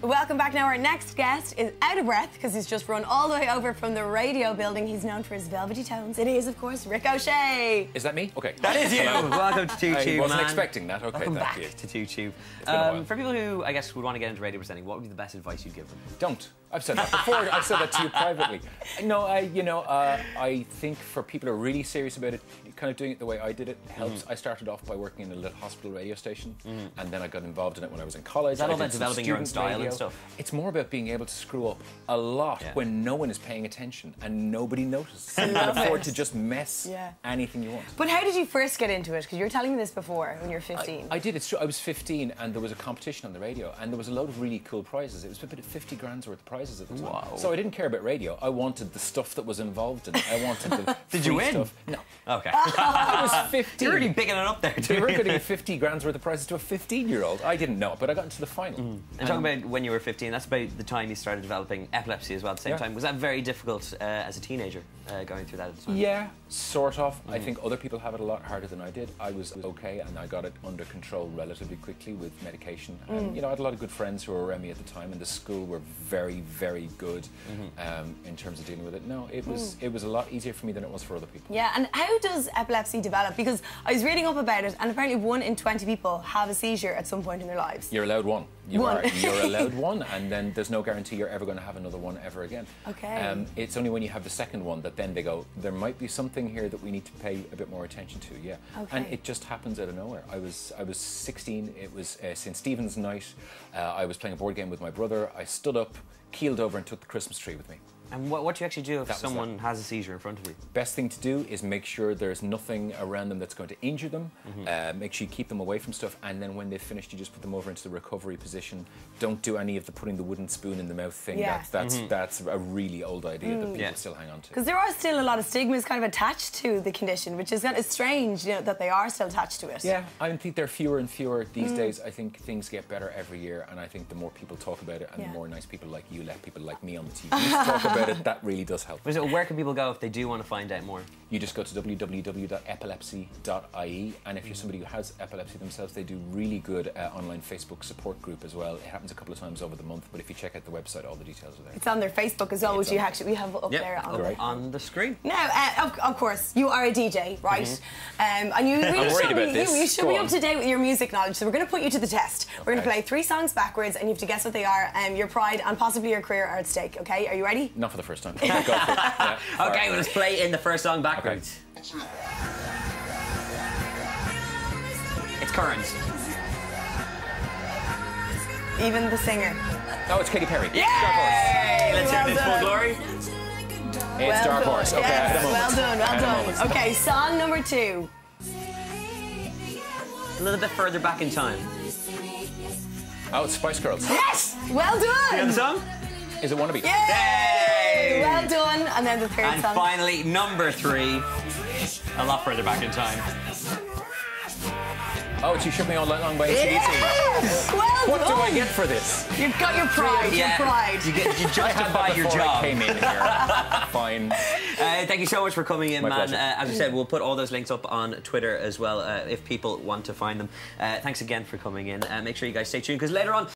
Welcome back. Now our next guest is out of breath because he's just run all the way over from the radio building. He's known for his velvety tones. It is, of course, Ricochet. Is that me? Okay. That is you. Welcome to Two Tube, I wasn't expecting that. Okay, Welcome back thank you. to Two Tube. For people who, I guess, would want to get into radio presenting, what would be the best advice you'd give them? Don't. I've said that before. I've said that to you privately. No, I think for people who are really serious about it, kind of doing it the way I did it helps. I started off by working in a little hospital radio station, and then I got involved in it when I was in college. Is that all about developing your own style radio and stuff? It's more about being able to screw up a lot when no one is paying attention and nobody notices. You can afford to just mess anything you want. But how did you first get into it? Because you were telling me this before when you were 15. I did. It's true. I was 15 and there was a competition on the radio and there was a load of really cool prizes. It was about 50 grand's worth of prizes at the time. Wow. So I didn't care about radio. I wanted the stuff that was involved in it. I wanted the Did you win? Stuff. No. Okay. I was 15. You're really bigging it up there, too. They were going to give 50 grand's worth of prizes to a 15-year-old. I didn't know, but I got into the final. And talking about when you were 15, that's about the time you started developing epilepsy as well at the same time. Was that very difficult as a teenager going through that at the time? Yeah, sort of. I think other people have it a lot harder than I did. I was okay and I got it under control relatively quickly with medication. And, I had a lot of good friends who were around me at the time and the school were very, very good in terms of dealing with it. No, it was a lot easier for me than it was for other people. Yeah, and how does epilepsy develop? Because I was reading up about it and apparently 1 in 20 people have a seizure at some point in their lives. You're allowed one. You're allowed one, and then there's no guarantee you're ever going to have another one ever again. Okay. It's only when you have the second one that then they go, there might be something here that we need to pay a bit more attention to. Yeah. Okay. And it just happens out of nowhere. I was 16. It was St. Stephen's night. I was playing a board game with my brother. I stood up, keeled over, and took the Christmas tree with me. And what do you actually do if someone has a seizure in front of you? Best thing to do is make sure there's nothing around them that's going to injure them. Make sure you keep them away from stuff, and then when they've finished, you just put them over into the recovery position. Don't do any of the putting the wooden spoon in the mouth thing. Yeah. That's a really old idea that people still hang on to. Because there are still a lot of stigmas kind of attached to the condition, which is kind of strange, that they are still attached to it. Yeah, I think there are fewer and fewer these days. I think things get better every year, and I think the more people talk about it and the more nice people like you let people like me on the TV talk about it, that really does help. Where can people go if they do want to find out more? You just go to www.epilepsy.ie, and if you're somebody who has epilepsy themselves, they do really good online Facebook support group as well. It happens a couple of times over the month, but if you check out the website, all the details are there. It's on their Facebook as well, which we have up there on the screen. Now, of course, you are a DJ, right? And you really should be up to date with your music knowledge, so we're going to put you to the test. We're going to play 3 songs backwards, and you have to guess what they are. Your pride and possibly your career are at stake, okay? Are you ready? Not for the first time. Go for it. Yeah. Okay, well, let's play in the first song backwards. Okay. It's current. Even the singer. Oh, it's Katy Perry. Yeah! Dark Horse. Let's hear this full glory. It's Dark Horse. Okay, yes, well done. Okay, song number 2. A little bit further back in time. Oh, it's Spice Girls. Yes! Well done! You know the song? Is it Wannabe? Yay! Well done. And then the third song. And finally, number 3. A lot further back in time. Oh, it's You Shook Me All Night Long by Yes! Well What done. do I get for this? You've got your pride. Your pride. You justify your job. I came in here. Fine. Thank you so much for coming in, My man. pleasure. As I said, we'll put all those links up on Twitter as well if people want to find them. Thanks again for coming in. Make sure you guys stay tuned because later on